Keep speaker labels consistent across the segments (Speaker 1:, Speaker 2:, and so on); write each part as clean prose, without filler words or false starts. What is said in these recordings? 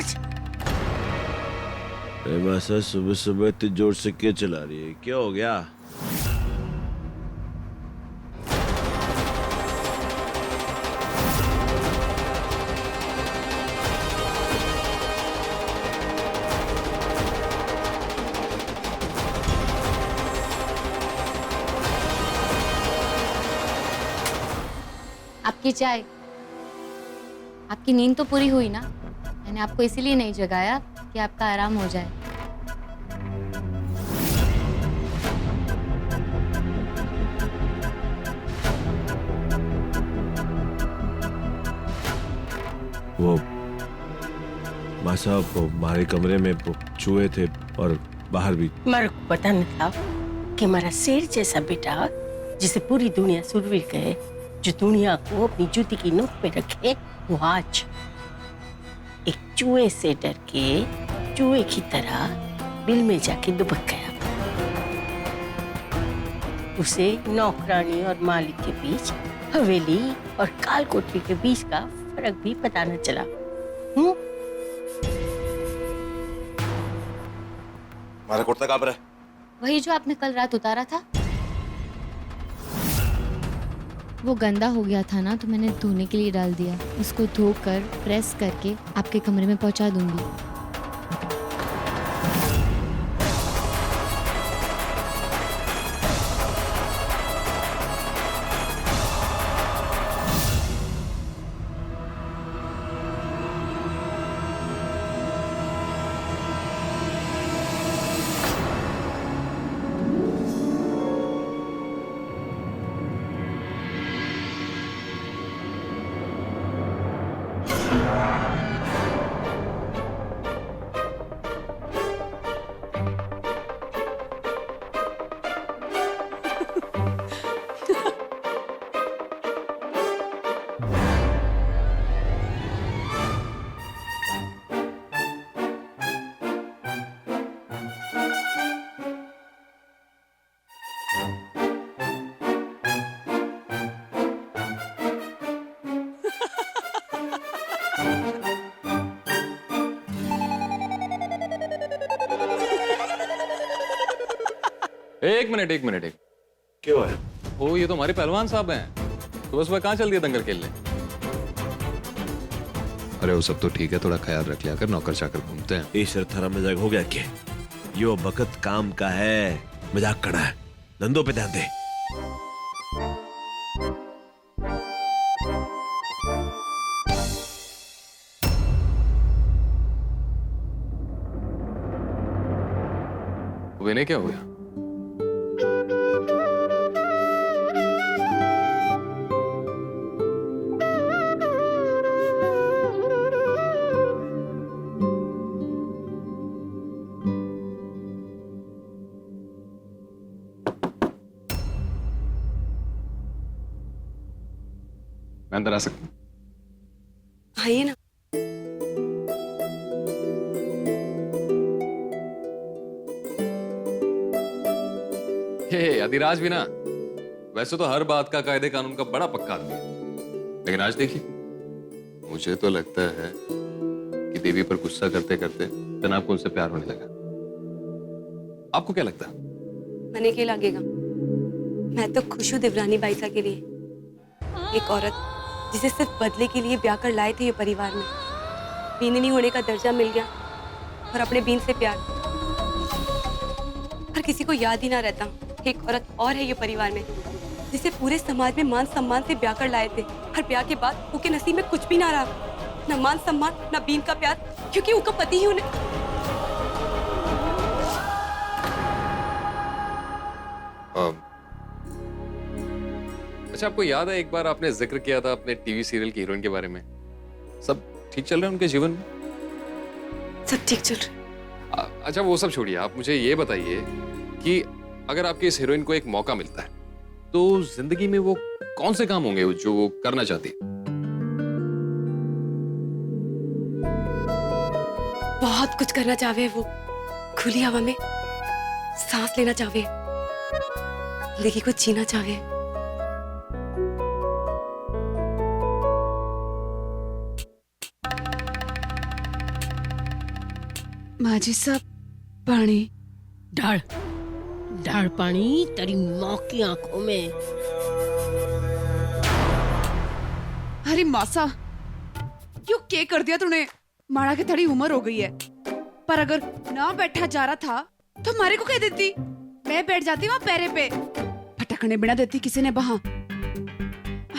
Speaker 1: George!
Speaker 2: मासा सुबह सुबह इतनी जोर से क्यों चला रही है? क्या हो गया?
Speaker 3: आपकी चाय। आपकी नींद तो पूरी हुई ना? मैंने आपको इसीलिए नहीं जगाया कि आपका आराम हो जाए।
Speaker 2: वो मासा हमारे कमरे में चूहे थे और बाहर भी।
Speaker 1: मेरे को पता नहीं था कि हमारा शेर जैसा बेटा, जिसे पूरी दुनिया सुरवीर कहे, जो दुनिया को अपनी जूती की नोक पे रखे, वो आज एक चूहे से डर के चूहे की तरह बिल में जाके दुबक गया। उसे नौकरानी और मालिक के बीच, हवेली और काल कोठरी के बीच का फर्क भी पता न चला।
Speaker 4: हमारा कुर्ता कहाँ पर है?
Speaker 3: वही जो आपने कल रात उतारा था। वो गंदा हो गया था ना, तो मैंने धोने के लिए डाल दिया। उसको धोकर प्रेस करके आपके कमरे में पहुंचा दूंगी।
Speaker 5: एक मिनट
Speaker 4: क्यों है?
Speaker 5: ओ, ये तो हमारे पहलवान साहब हैं। सुबह सुबह कहाँ चल दिया दंगल खेलने? अरे वो सब तो ठीक है, थोड़ा ख्याल रख लिया कर, नौकर चाकर घूमते हैं।
Speaker 2: ईश्वर थारा मजाक हो गया क्या? यो बकत काम का है, मजाक करना है। धंधों पे ध्यान दे।
Speaker 5: विनय क्या हो गया? मैं अंदर आ सकता हूँ?
Speaker 6: आइए ना।
Speaker 5: अधिराज भी ना, वैसे तो हर बात का कायदे कानून का बड़ा पक्का आदमी है, लेकिन आज देखिए, मुझे तो लगता है कि देवी पर गुस्सा करते करते जनाब को उनसे प्यार होने लगा। आपको क्या लगता है?
Speaker 6: मने के लगेगा। मैं तो खुश हूँ देवरानी बाईसा के लिए। एक औरत जिसे सिर्फ बदले के लिए ब्याह कर लाए थे ये परिवार में, बीननी होने का दर्जा मिल गया और अपने बीन से प्यार। हर किसी को याद ही ना रहता, एक औरत और है ये परिवार में जिसे पूरे समाज में मान सम्मान से ब्याह कर लाए थे। हर ब्याह के बाद उनके नसीब में कुछ भी ना रहा, ना मान सम्मान, ना बीन का प्यार, क्योंकि उनका पति ही उन्हें।
Speaker 5: अच्छा, आपको याद है एक बार आपने जिक्र किया था अपने टीवी सीरियल की हीरोइन के बारे में? सब ठीक चल रहा है उनके जीवन में?
Speaker 6: सब ठीक चल रहा है।
Speaker 5: अच्छा, वो सब छोड़िए, आप मुझे ये बताइए कि अगर आपकी इस हीरोइन को एक मौका मिलता है तो जिंदगी में वो कौन से काम होंगे जो वो करना चाहती है?
Speaker 6: बहुत कुछ करना चाहे वो। खुली हवा में सांस लेना चाहे, जिंदगी को जीना चाहे।
Speaker 7: माझी साहब पानी।
Speaker 1: डाल डाल पानी तेरी माँ की आंखों में।
Speaker 7: अरे मासा, क्यों के कर दिया तूने? माड़ा के थोड़ी उम्र हो गई है, पर अगर ना बैठा जा रहा था तो मारे को कह देती। मैं बैठ जाती वहां पैरे पे, फटकने बिना देती किसी ने बहा।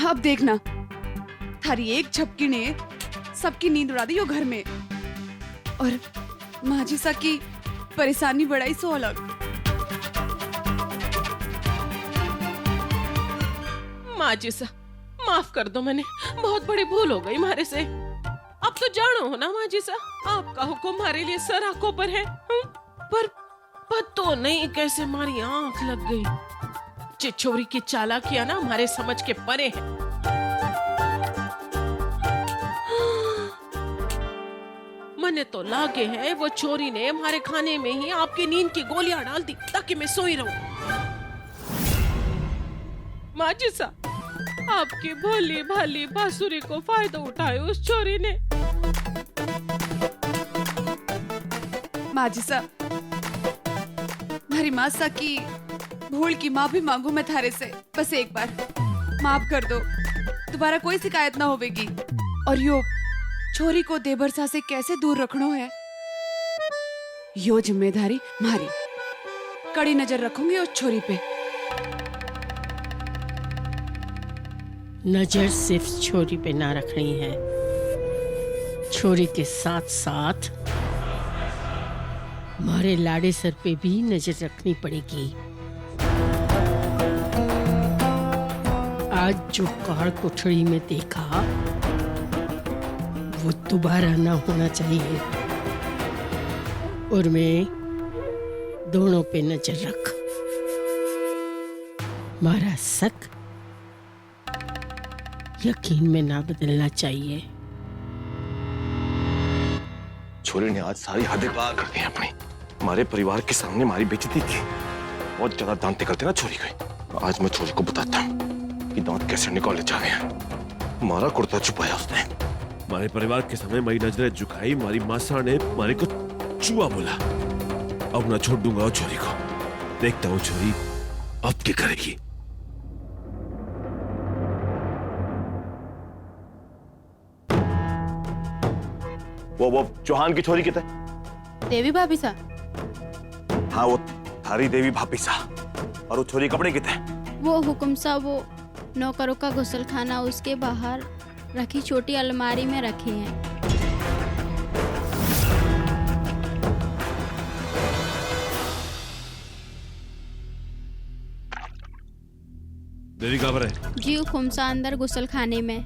Speaker 7: अब देखना, थारी एक झपकी ने सबकी नींद उड़ा दी यो घर में, और माजी सा की परेशानी बढ़ाई सो अलग।
Speaker 8: माँ जी सा, माफ कर दो, मैंने बहुत बड़ी भूल हो गई मारे से। अब तो जानो हो ना माँ जी सा, आपका हुक्म हमारे लिए सर आंखों पर है। पर पतो नहीं कैसे हमारी आंख लग गई। चिछोरी की चालाकियां ना हमारे समझ के परे है। मने तो लागे है वो छोरी ने हमारे खाने में ही आपकी नींद की गोलियां डाल दी ताकि मैं सोई रहूं। माँ जी सा, आपकी भोली भाली बांसुरी को फायदा उठाए उस छोरी ने।
Speaker 7: माजी सा, मेरी माँ सा की भूल की माफी मांगू मैं थारे से। बस एक बार माफ कर दो, दोबारा कोई शिकायत ना होवेगी। और यो छोरी को देबरसा से कैसे दूर रखनो है, यो जिम्मेदारी मारी। कड़ी नजर रखूंगी उस छोरी पे।
Speaker 1: नजर सिर्फ छोरी पे ना रखनी है, छोरी के साथ साथ हमारे लाड़े सर पे भी नजर रखनी पड़ेगी। आज जो कार कोठरी में देखा वो दोबारा ना होना चाहिए। और मैं दोनों पे नजर रख। हमारा शक यकीन में ना बदलना चाहिए।
Speaker 4: छोरी ने आज सारी हदें पार कर दी अपनी। हमारे परिवार के सामने हमारी बेइज्जती की। बहुत ज्यादा दांत निकलते ना छोरी को। आज मैं छोरी को बताता हूँ कि दांत कैसे निकाले जाने हैं। हमारा कुर्ता छुपाया उसने।
Speaker 2: हमारे परिवार के सामने हमारी नजरें झुकाई। हमारी मासा ने हमारे को चूहा बोला। अब ना छोड़ दूंगा वो छोरी को। देखता हूँ छोरी अब क्या करेगी।
Speaker 4: वो चौहान की छोरी कितने?
Speaker 9: देवी भाभी सा।
Speaker 4: हाँ, वो थारी देवी भाभी सा। और वो छोरी कपड़े कितने?
Speaker 9: वो हुकुम सा, वो नौकरों का गुसल खाना उसके बाहर रखी छोटी अलमारी में रखे हैं।
Speaker 2: देवी कहाँ पर है?
Speaker 9: जी हुकुम सा, अंदर गुसल खाने में।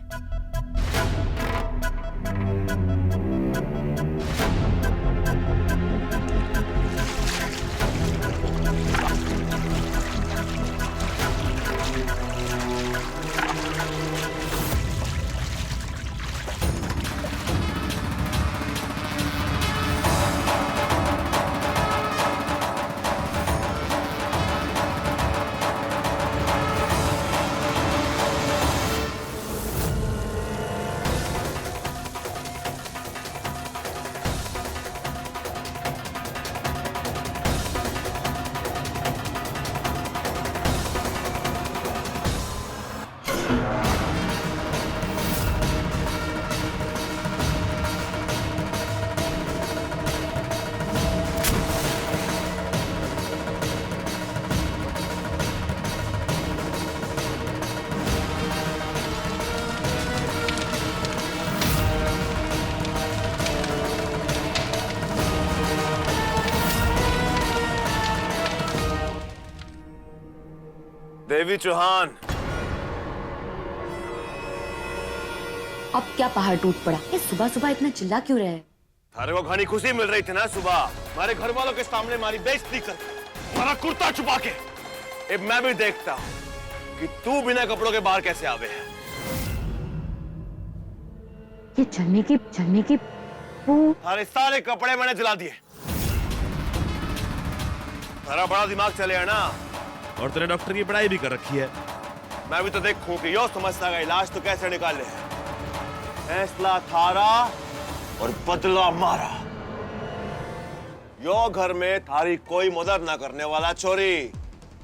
Speaker 4: देवी चौहान।
Speaker 10: अब क्या पहाड़ टूट पड़ा? ये सुबह सुबह इतना चिल्ला क्यों रहे?
Speaker 4: थारे को घनी खुशी मिल रही थी ना सुबह, हमारे घर वालों के सामने हमारी बेइज्जती कर, हमारा कुर्ता छुपा के। अब मैं भी देखता हूँ कि तू बिना कपड़ों के बाहर कैसे आवे है।
Speaker 10: ये चलने की
Speaker 4: थारे सारे कपड़े मैंने जला दिए। थारा बड़ा दिमाग चले है ना।
Speaker 2: और तेरे डॉक्टर की पढ़ाई भी कर रखी है।
Speaker 4: मैं भी तो देखूं कि यो समस्या का इलाज तो कैसे निकाले है। फैसला थारा और बदला मारा।
Speaker 11: यो घर में थारी कोई मदद ना करने वाला छोरी।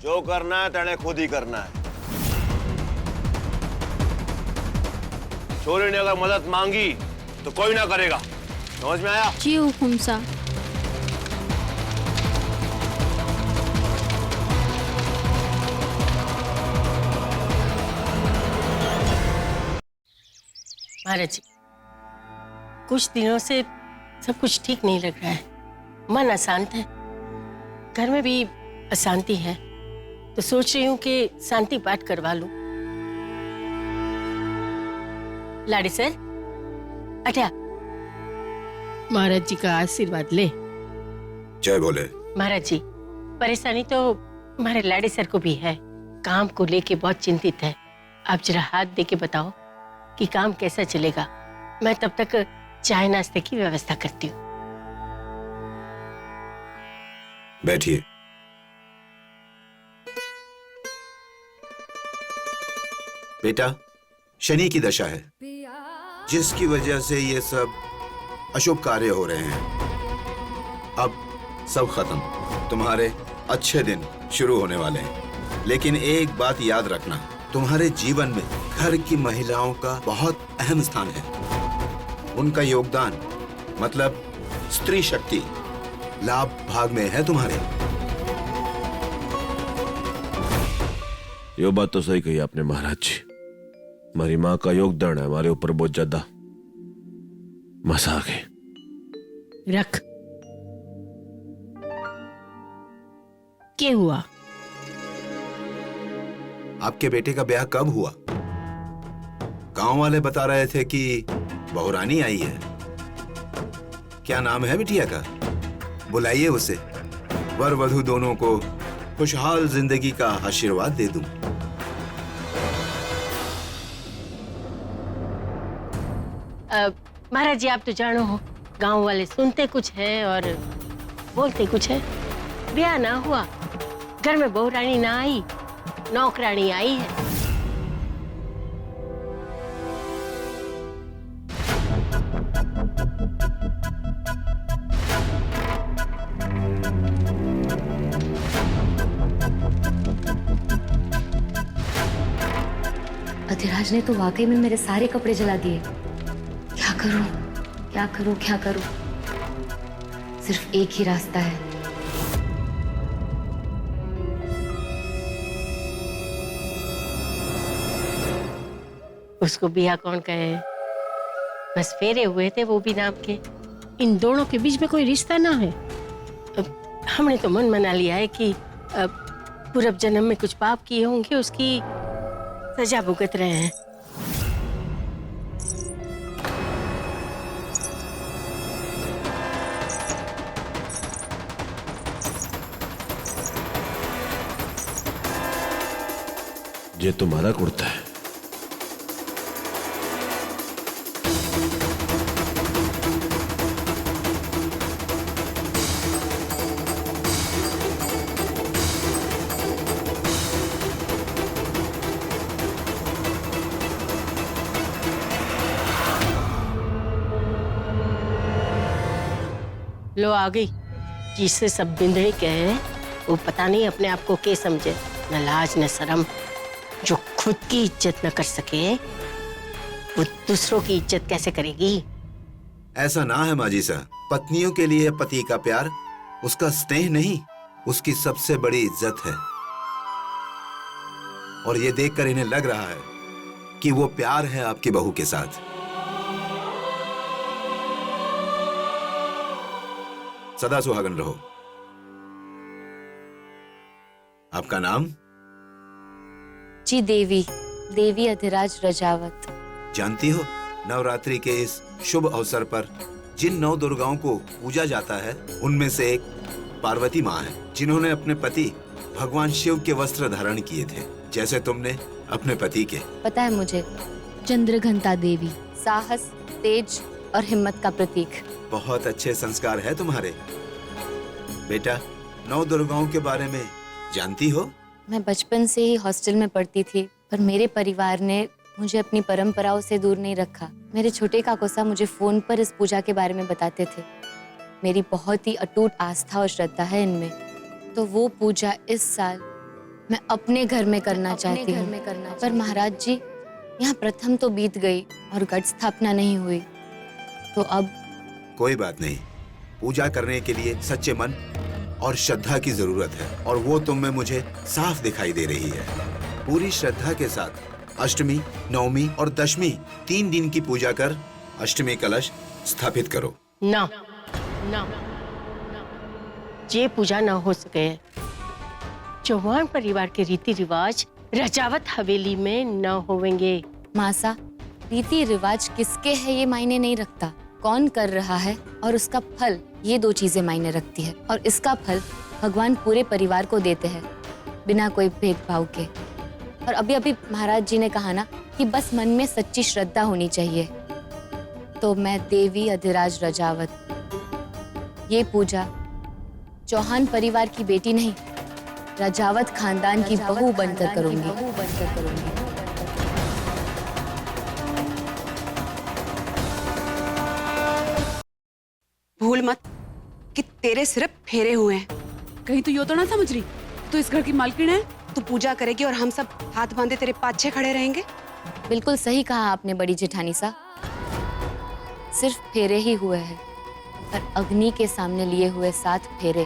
Speaker 11: जो करना है तेने खुद ही करना है। छोरी ने अगर मदद मांगी तो कोई ना करेगा, समझ में आया?
Speaker 9: जी हुकुम सा।
Speaker 1: महाराज जी, कुछ दिनों से सब कुछ ठीक नहीं लग रहा है। मन अशांत है, घर में भी अशांति है, तो सोच रही हूँ कि शांति पाठ करवा लूं। लाड़ी सर, अटया, महाराज जी का आशीर्वाद ले।
Speaker 12: जय बोले।
Speaker 1: महाराज जी, परेशानी तो हमारे लाड़ी सर को भी है, काम को लेके बहुत चिंतित है। आप जरा हाथ दे के बताओ कि काम कैसा चलेगा। मैं तब तक चाय नाश्ते की व्यवस्था करती हूँ।
Speaker 12: बैठिए। बेटा, शनि की दशा है, जिसकी वजह से ये सब अशुभ कार्य हो रहे हैं। अब सब खत्म, तुम्हारे अच्छे दिन शुरू होने वाले हैं। लेकिन एक बात याद रखना, तुम्हारे जीवन में घर की महिलाओं का बहुत अहम स्थान है। उनका योगदान मतलब स्त्री शक्ति लाभ भाग में है तुम्हारे।
Speaker 2: ये बात तो सही कही आपने महाराज जी। हमारी माँ का योगदान है हमारे ऊपर बहुत ज्यादा। मसा आगे
Speaker 1: रख। क्या हुआ?
Speaker 12: आपके बेटे का ब्याह कब हुआ? गांव वाले बता रहे थे कि बहुरानी आई है। क्या नाम है बिटिया का? बुलाइए उसे, वर वधू दोनों को खुशहाल जिंदगी का आशीर्वाद दे दूं।
Speaker 1: महाराज जी, आप तो जानो हो, गांव वाले सुनते कुछ है और बोलते कुछ है। ब्याह ना हुआ, घर में बहुरानी ना आई, नौकरानी आई है।
Speaker 10: अधिराज ने तो वाकई में मेरे सारे कपड़े जला दिए। क्या करूं, क्या करूं, क्या करूं? सिर्फ एक ही रास्ता है।
Speaker 1: उसको बिया कौन कहे? बस फेरे हुए थे, वो भी नाम के। इन दोनों के बीच में कोई रिश्ता ना है। अब हमने तो मन मना लिया है कि पूर्व जन्म में कुछ पाप किए होंगे, उसकी सजा भुगत रहे हैं।
Speaker 2: ये तुम्हारा कुर्ता है।
Speaker 1: लो आ गई। जिससे सब बिंदड़ी कहे, वो पता नहीं अपने आप को क्या समझे, न लाज न शर्म। जो खुद की इज्जत न कर सके, वो दूसरों की इज्जत कैसे करेगी?
Speaker 12: ऐसा ना है माजी साहब, पत्नियों के लिए पति का प्यार उसका स्नेह नहीं, उसकी सबसे बड़ी इज्जत है। और ये देखकर इन्हें लग रहा है कि वो प्यार है आपकी बहू के साथ। सदा सुहागन रहो। आपका नाम?
Speaker 10: जी देवी, देवी अधिराज रजावत।
Speaker 12: जानती हो, नवरात्रि के इस शुभ अवसर पर जिन 9 दुर्गाओं को पूजा जाता है, उनमें से एक पार्वती माँ है, जिन्होंने अपने पति भगवान शिव के वस्त्र धारण किए थे, जैसे तुमने अपने पति के।
Speaker 10: पता है मुझे।
Speaker 3: चंद्रघंटा देवी,
Speaker 10: साहस, तेज और हिम्मत का प्रतीक।
Speaker 12: बहुत अच्छे संस्कार है तुम्हारे। बेटा, 9 दुर्गाओं के बारे में जानती हो?
Speaker 10: मैं बचपन से ही हॉस्टल में पढ़ती थी, पर मेरे परिवार ने मुझे अपनी परंपराओं से दूर नहीं रखा। मेरे छोटे काकोसा मुझे फोन पर इस पूजा के बारे में बताते थे।
Speaker 3: मेरी बहुत ही अटूट आस्था और श्रद्धा है इनमें, तो वो पूजा इस साल मैं अपने घर में करना चाहती हूँ। पर महाराज जी, यहाँ प्रथम तो बीत गई और घट स्थापना नहीं हुई, तो अब
Speaker 12: कोई बात नहीं, पूजा करने के लिए सच्चे मन और श्रद्धा की जरूरत है, और वो तुम में मुझे साफ दिखाई दे रही है। पूरी श्रद्धा के साथ अष्टमी, नवमी और दशमी 3 दिन की पूजा कर अष्टमी कलश स्थापित करो।
Speaker 1: ना ना, ये पूजा ना हो सके। चौहान परिवार के रीति रिवाज रजावत हवेली में न होवेंगे।
Speaker 3: मासा, रीति रिवाज किसके है ये मायने नहीं रखता, कौन कर रहा है और उसका फल, ये 2 चीजें मायने रखती है। और इसका फल भगवान पूरे परिवार को देते हैं बिना कोई भेदभाव के। और अभी अभी महाराज जी ने कहा ना कि बस मन में सच्ची श्रद्धा होनी चाहिए। तो मैं देवी अधिराज रजावत ये पूजा चौहान परिवार की बेटी नहीं, रजावत खानदान की बहू बनकर करूंगी।
Speaker 6: भूल मत कि तेरे सिर्फ फेरे हुए हैं।
Speaker 7: कहीं तो यो तो ना समझ रही तो इस घर की मालकिन है।
Speaker 6: तू पूजा करेगी और हम सब हाथ बांधे तेरे पाछे खड़े रहेंगे।
Speaker 3: बिल्कुल सही कहा आपने बड़ी जेठानी सा, सिर्फ फेरे ही हुए हैं, पर अग्नि के सामने लिए हुए 7 फेरे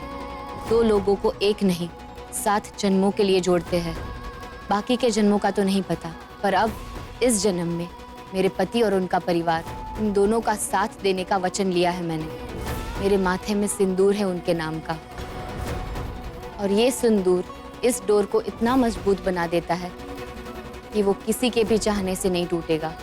Speaker 3: 2 लोगों को एक नहीं 7 जन्मों के लिए जोड़ते हैं। बाकी के जन्मों का तो नहीं पता, पर अब इस जन्म में मेरे पति और उनका परिवार, इन दोनों का साथ देने का वचन लिया है मैंने। मेरे माथे में सिंदूर है उनके नाम का, और ये सिंदूर इस डोर को इतना मजबूत बना देता है कि वो किसी के भी चाहने से नहीं टूटेगा।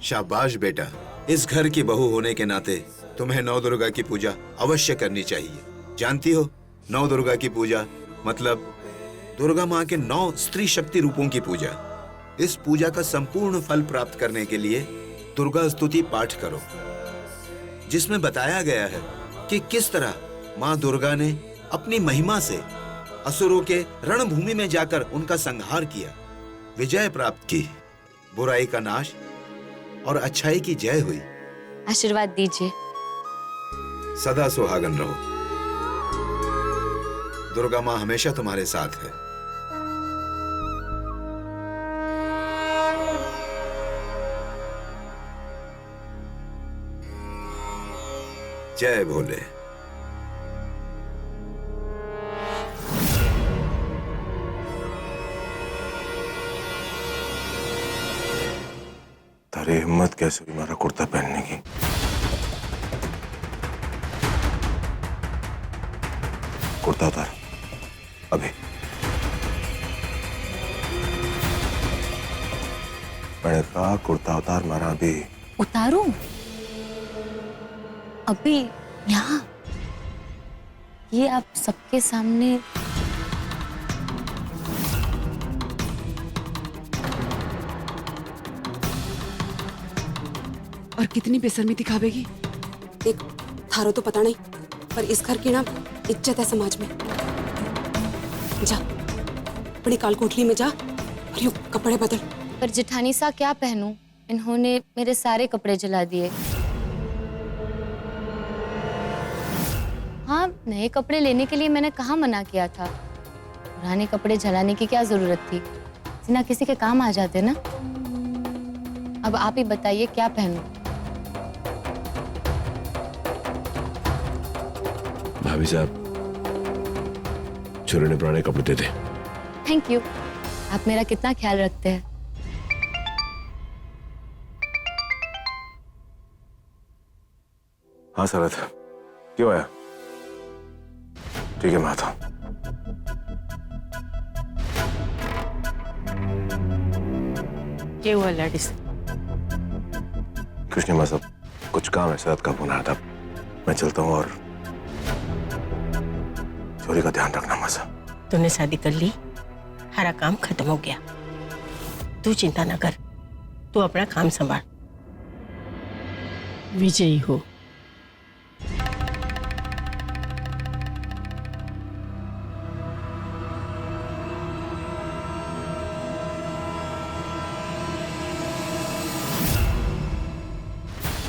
Speaker 12: शाबाश बेटा, इस घर की बहू होने के नाते तुम्हें नौ दुर्गा की पूजा अवश्य करनी चाहिए। जानती हो, नौ दुर्गा की पूजा मतलब दुर्गा माँ के 9 स्त्री शक्ति रूपों की पूजा। इस पूजा का संपूर्ण फल प्राप्त करने के लिए दुर्गा स्तुति पाठ करो, जिसमें बताया गया है कि किस तरह माँ दुर्गा ने अपनी महिमा से असुरों के रणभूमि में जाकर उनका संहार किया, विजय प्राप्त की, बुराई का नाश और अच्छाई की जय हुई।
Speaker 3: आशीर्वाद दीजिए।
Speaker 12: सदा सुहागन रहो। दुर्गा माँ हमेशा तुम्हारे साथ है। जय भोले।
Speaker 11: तारी हिम्मत कैसे हुई मेरा कुर्ता पहनने की? कुर्ता उतार अभी। मैंने कहा कुर्ता उतार मारा अभी।
Speaker 3: उतारूं? अभी यहाँ? ये आप सबके सामने?
Speaker 7: और कितनी बेशर्मी दिखावेगी।
Speaker 6: देख, थारो तो पता नहीं, पर इस घर की ना इज्जत है समाज में। जा अपनी काल कोठरी में जा और यूं कपड़े बदल।
Speaker 3: पर जेठानी सा क्या पहनूं? इन्होंने मेरे सारे कपड़े जला दिए। हाँ, नए कपड़े लेने के लिए मैंने कहाँ मना किया था। पुराने कपड़े जलाने की क्या जरूरत थी, ना किसी के काम आ जाते ना। अब आप ही बताइए क्या पहनूं?
Speaker 2: भाभी साहब, छोरे ने पुराने कपड़े दे दे।
Speaker 3: थैंक यू, आप मेरा कितना ख्याल रखते हैं।
Speaker 11: हाँ सरद, क्यों आया? ठीक है, मैं आता हूं।
Speaker 1: क्या हुआ लाडी से?
Speaker 11: कुछ नहीं माँ साहब, कुछ काम है, सरद का फोन आया था। मैं चलता हूँ और छोरी का ध्यान रखना माँ साहब।
Speaker 1: तूने शादी कर ली, हरा काम खत्म हो गया। तू चिंता न कर, तू अपना काम संभाल। विजयी हो।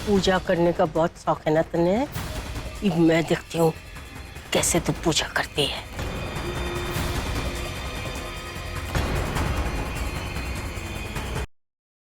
Speaker 1: पूजा करने का बहुत शौक है ना तने? मैं देखती हूँ कैसे तू पूजा करती है।